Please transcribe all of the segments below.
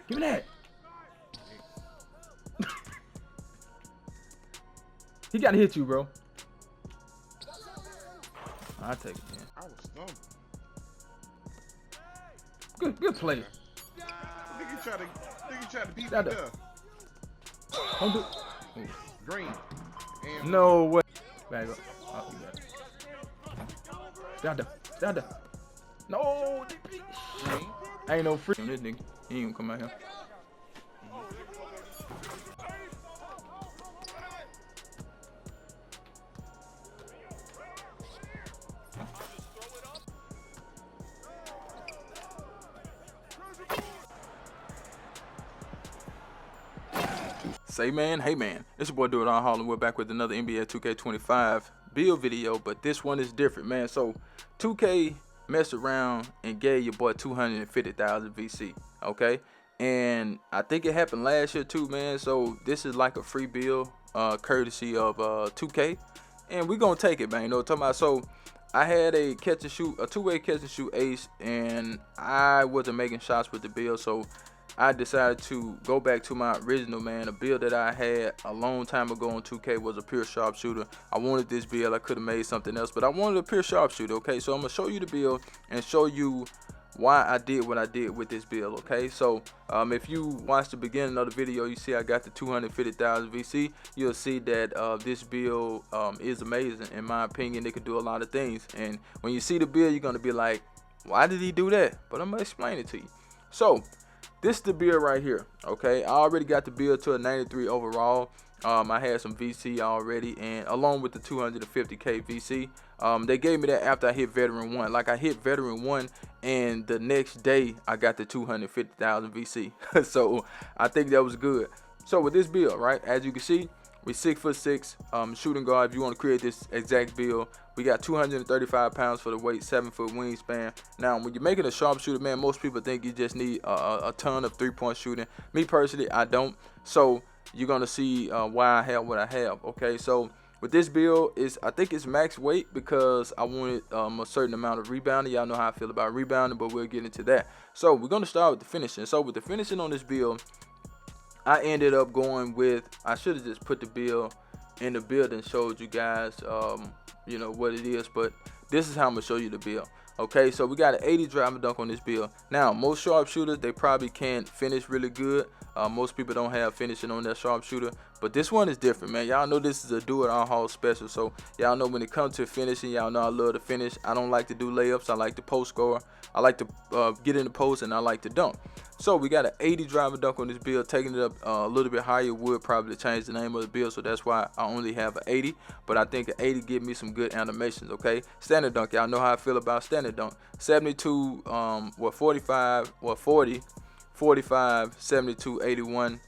Give me that. He gotta hit you, bro. I'll take it, man. I was stumbling. Good play. I think he tried to beat me That there. Don't do. Green. And No way. Back up. Oh, you got it. Stay out there. Stay out there. No. green. Ain't no free. This nigga. He ain't gonna come out here. Say man, hey man, it's your boy Do It All Harlem. We're back with another NBA 2K25 build video, but this one is different, man. So 2K messed around and gave your boy 250,000 VC, okay? And I think it happened last year too, man. So this is like a free build, courtesy of 2K, and we're gonna take it, man. You know what I'm talking about? So I had a catch and shoot, a two-way catch and shoot ace, and I wasn't making shots with the build, so I decided to go back to my original, man. A build that I had a long time ago on 2K was a pure sharpshooter. I wanted this build. I could have made something else, but I wanted a pure sharpshooter, okay? So I'm going to show you the build and show you why I did what I did with this build, okay? So if you watch the beginning of the video, you see I got the 250,000 VC. You'll see that this build is amazing. In my opinion, it can do a lot of things. And when you see the build, you're going to be like, why did he do that? But I'm going to explain it to you. So this is the build right here, okay? I already got the build to a 93 overall. I had some VC already, and along with the 250K VC, they gave me that after I hit Veteran 1. Like, I hit Veteran 1, and the next day, I got the 250,000 VC. So, I think that was good. So, with this build, right, as you can see, we 6'6", shooting guard. If you want to create this exact build, we got 235 pounds for the weight, 7-foot wingspan. Now, when you're making a sharpshooter, man, most people think you just need a ton of three-point shooting. Me personally, I don't. So you're gonna see why I have what I have. Okay, so with this build, I think it's max weight because I wanted a certain amount of rebounding. Y'all know how I feel about rebounding, but we'll get into that. So we're gonna start with the finishing. So with the finishing on this build, I ended up going with, I should have just put the build in the build and showed you guys, you know, what it is. But this is how I'm going to show you the build. Okay, so we got an 80 drive and dunk on this build. Now, most sharpshooters, they probably can't finish really good. Most people don't have finishing on their sharpshooter. But this one is different, man. Y'all know this is a do-it-all special. So y'all know when it comes to finishing, y'all know I love to finish. I don't like to do layups. I like to post score. I like to get in the post, and I like to dunk. So we got an 80 drive and dunk on this build, taking it up a little bit higher would probably change the name of the build, so that's why I only have an 80. But I think an 80 give me some good animations, okay? Standard dunk, y'all know how I feel about standard dunk. 72, 45, 40, 45, 72, 81.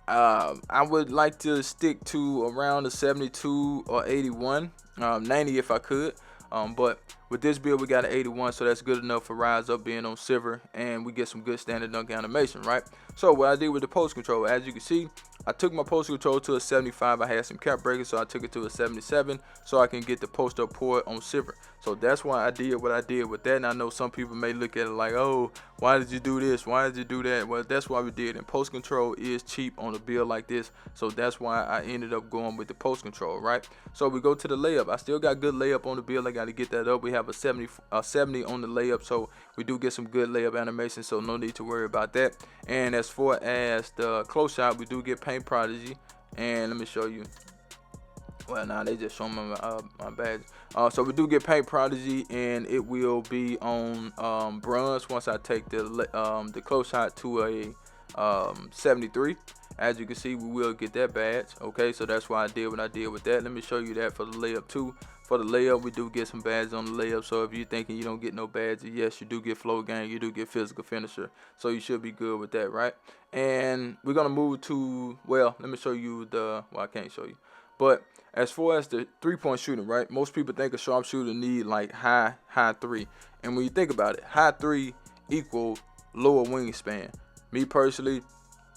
I would like to stick to around the 72 or 81, 90 if I could. But with this build, we got an 81, so that's good enough for rise up being on silver, and we get some good standard dunk animation, right? So what I did with the post control, as you can see, I took my post control to a 75. I had some cap breakers, so I took it to a 77 so I can get the post up port on silver. So that's why I did what I did with that. And I know some people may look at it like, oh, why did you do this? Why did you do that? Well, that's why we did. And post control is cheap on a build like this, so that's why I ended up going with the post control, right? So we go to the layup. I still got good layup on the build. I got to get that up. We have a 70 on the layup, so we do get some good layup animation, so no need to worry about that. And as far as the close shot, we do get Paint Prodigy, and let me show you. Well, now they just show me my badge. So we do get Paint Prodigy, and it will be on bronze once I take the close shot to a 73. As you can see, we will get that badge. Okay, so that's why I did what I did with that. Let me show you that for the layup too. For the layup, we do get some badges on the layup. So if you're thinking you don't get no badges, yes, you do get flow game, you do get physical finisher. So you should be good with that, right? And we're gonna move to, well, let me show you well, I can't show you. But as far as the three-point shooting, right? Most people think a sharpshooter need like high three. And when you think about it, high three equal lower wingspan. Me personally,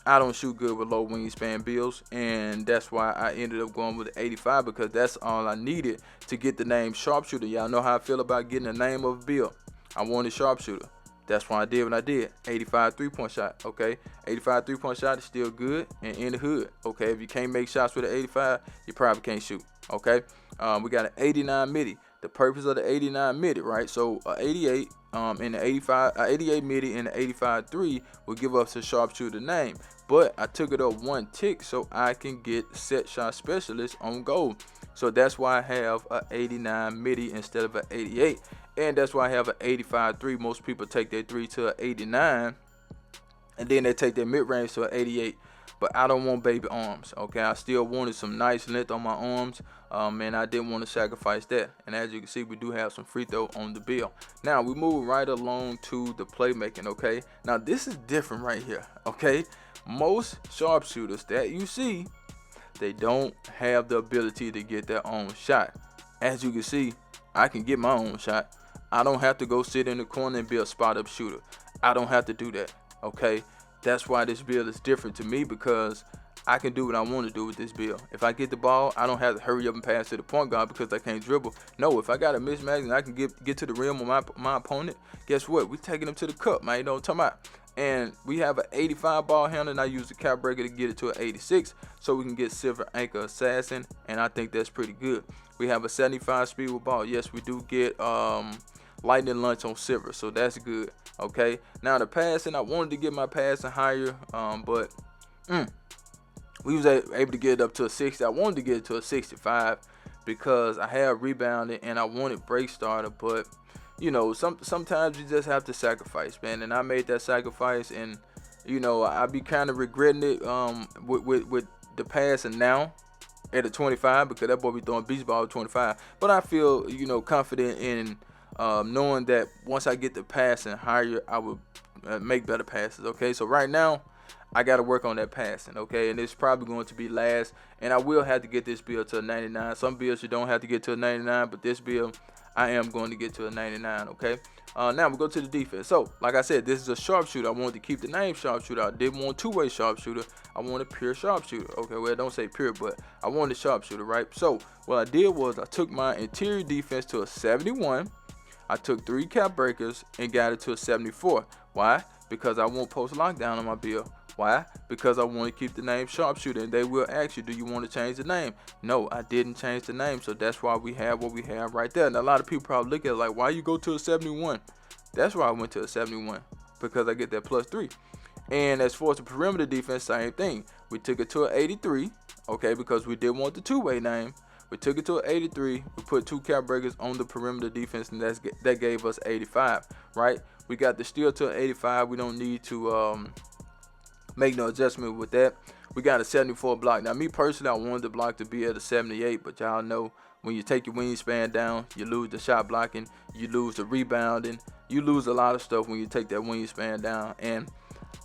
I don't shoot good with low wingspan builds, and that's why I ended up going with the 85, because that's all I needed to get the name sharpshooter. Y'all know how I feel about getting the name of a build. I wanted sharpshooter. That's why I did what I did. 85 3-point shot, okay? 85 3-point shot is still good and in the hood, okay? If you can't make shots with an 85, you probably can't shoot, okay? We got an 89 midi. The purpose of the 89 midi, right? So 88 in the 88 midi and the 85 3 will give us a sharpshooter name. But I took it up one tick so I can get set shot specialist on goal. So that's why I have a 89 midi instead of an 88. And that's why I have an 85 3. Most people take their 3 to an 89. And then they take their mid-range to an 88. But I don't want baby arms, okay? I still wanted some nice length on my arms, and I didn't want to sacrifice that. And as you can see, we do have some free throw on the bill. Now, we move right along to the playmaking, okay? Now, this is different right here, okay? Most sharpshooters that you see, they don't have the ability to get their own shot. As you can see, I can get my own shot. I don't have to go sit in the corner and be a spot-up shooter. I don't have to do that, okay? That's why this build is different to me, because I can do what I want to do with this build. If I get the ball, I don't have to hurry up and pass to the point guard because I can't dribble. No, if I got a mismatch and I can get to the rim with my opponent, guess what? We're taking them to the cup, man. You know what I'm talking about? And we have an 85 ball handle, and I use the cap breaker to get it to an 86 so we can get silver anchor assassin, and I think that's pretty good. We have a 75 speed with ball. Yes, we do get lightning lunch on silver, so that's good. Okay, now the passing, I wanted to get my passing higher, but we was able to get it up to a 60. I wanted to get it to a 65 because I have rebounding and I wanted break starter, but you know, sometimes you just have to sacrifice, man. And I made that sacrifice, and you know, I be kind of regretting it with the passing now at a 25, because that boy be throwing beach ball at 25. But I feel, you know, confident in knowing that once I get the passing higher, I will make better passes. Okay, so right now I got to work on that passing. Okay, and it's probably going to be last, and I will have to get this build to a 99. Some builds you don't have to get to a 99, but this build I am going to get to a 99. Okay, now we go to the defense. So like I said, this is a sharpshooter. I wanted to keep the name sharpshooter. I didn't want two-way sharpshooter. I wanted pure sharpshooter. Okay, well, don't say pure, but I wanted sharpshooter, right? So what I did was I took my interior defense to a 71. I took 3 cap breakers and got it to a 74. Why? Because I want post lockdown on my build. Why? Because I want to keep the name sharpshooter, and they will ask you, do you want to change the name? No, I didn't change the name, so that's why we have what we have right there. And a lot of people probably look at it like, why you go to a 71? That's why I went to a 71, because I get that +3. And as far as the perimeter defense, same thing. We took it to an 83, okay, because we did want the two-way name. We took it to an 83. We put 2 cap breakers on the perimeter defense, and that gave us 85, right? We got the steal to an 85. We don't need to make no adjustment with that. We got a 74 block. Now, me personally, I wanted the block to be at a 78, but y'all know when you take your wingspan down, you lose the shot blocking, you lose the rebounding, you lose a lot of stuff when you take that wingspan down. And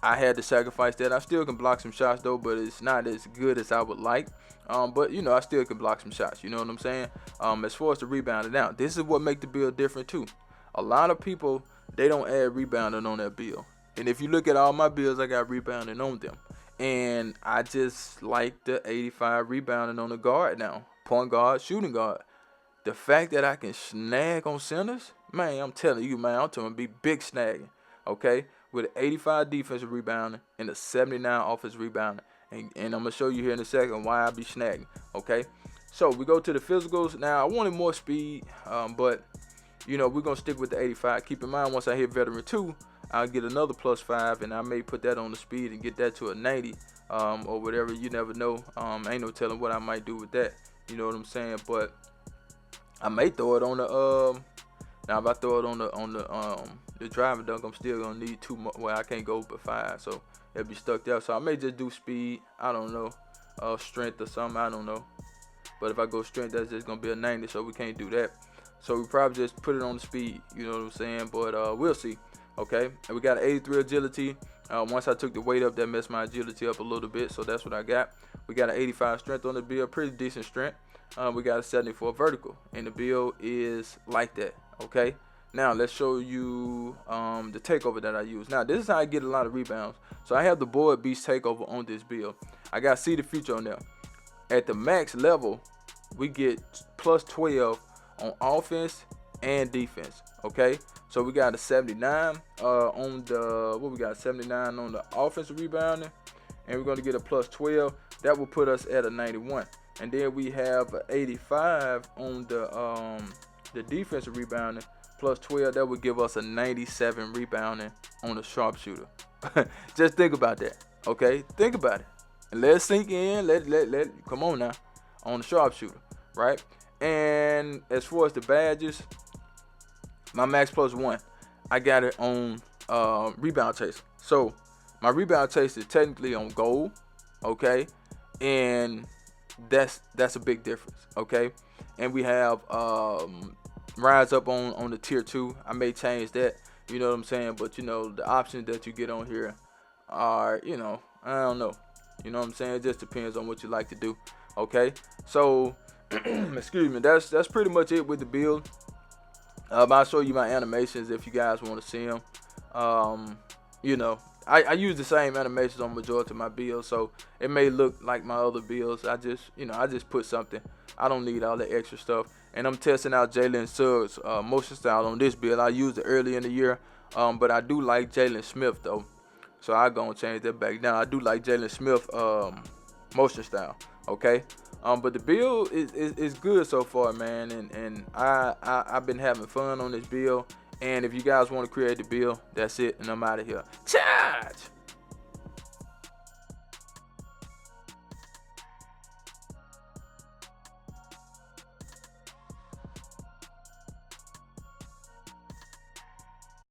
I had to sacrifice that. I still can block some shots though, but it's not as good as I would like. But you know, I still can block some shots. You know what I'm saying? As far as the rebounding, now this is what make the build different too. A lot of people, they don't add rebounding on their build. And if you look at all my builds, I got rebounding on them. And I just like the 85 rebounding on the guard now. Point guard, shooting guard. The fact that I can snag on centers, man, I'm telling you, man, I'm talking be big snagging. Okay? With an 85 defensive rebounding and a 79 offensive rebounding. And I'm going to show you here in a second why I be snagging. Okay? So we go to the physicals. Now, I wanted more speed, but, you know, we're going to stick with the 85. Keep in mind, once I hit veteran 2, I'll get another +5, and I may put that on the speed and get that to a 90 or whatever. You never know. Ain't no telling what I might do with that. You know what I'm saying? But I may throw it on the now if I throw it on the driving dunk, I'm still gonna need 2 more. Well, I can't go but 5, so it'll be stuck there. So I may just do speed. I don't know, strength or something. I don't know. But if I go strength, that's just gonna be a 90, so we can't do that. So we probably just put it on the speed. You know what I'm saying? But we'll see. Okay, and we got an 83 agility. Once I took the weight up, that messed my agility up a little bit, so that's what I got. We got an 85 strength on the build, pretty decent strength. We got a 74 vertical, and the build is like that. Okay, now let's show you the takeover that I use. Now this is how I get a lot of rebounds. So I have the board beast takeover on this build. I got see the future on there. At the max level, we get +12 on offense and defense. Okay, So we got a 79 on the, what we got, 79 on the offensive rebounding, and we're going to get a plus 12. That will put us at a 91. And then we have an 85 on the defensive rebounding, plus 12. That would give us a 97 rebounding on the sharpshooter. Just think about that, okay? Think about it. And let it sink in. Come on now, on the sharpshooter, right? And as far as the badges, my max plus 1, I got it on rebound chaser. So my rebound chaser is technically on gold, okay? And that's a big difference, okay? And we have rise up on the tier 2. I may change that, you know what I'm saying? But you know, the options that you get on here are, you know, I don't know. You know what I'm saying? It just depends on what you like to do, okay? So excuse me, that's pretty much it with the build. I'll show you my animations if you guys want to see them. You know, I use the same animations on majority of my builds, so it may look like my other builds. I just put something. I don't need all the extra stuff. And I'm testing out Jalen Suggs' motion style on this build. I used it early in the year, but I do like Jalen Smith though, so I'm gonna change that back down. I do like Jalen Smith motion style, okay? But the build is good so far, man, and I've been having fun on this build. And if you guys want to create the build, that's it, and I'm out of here. Charge!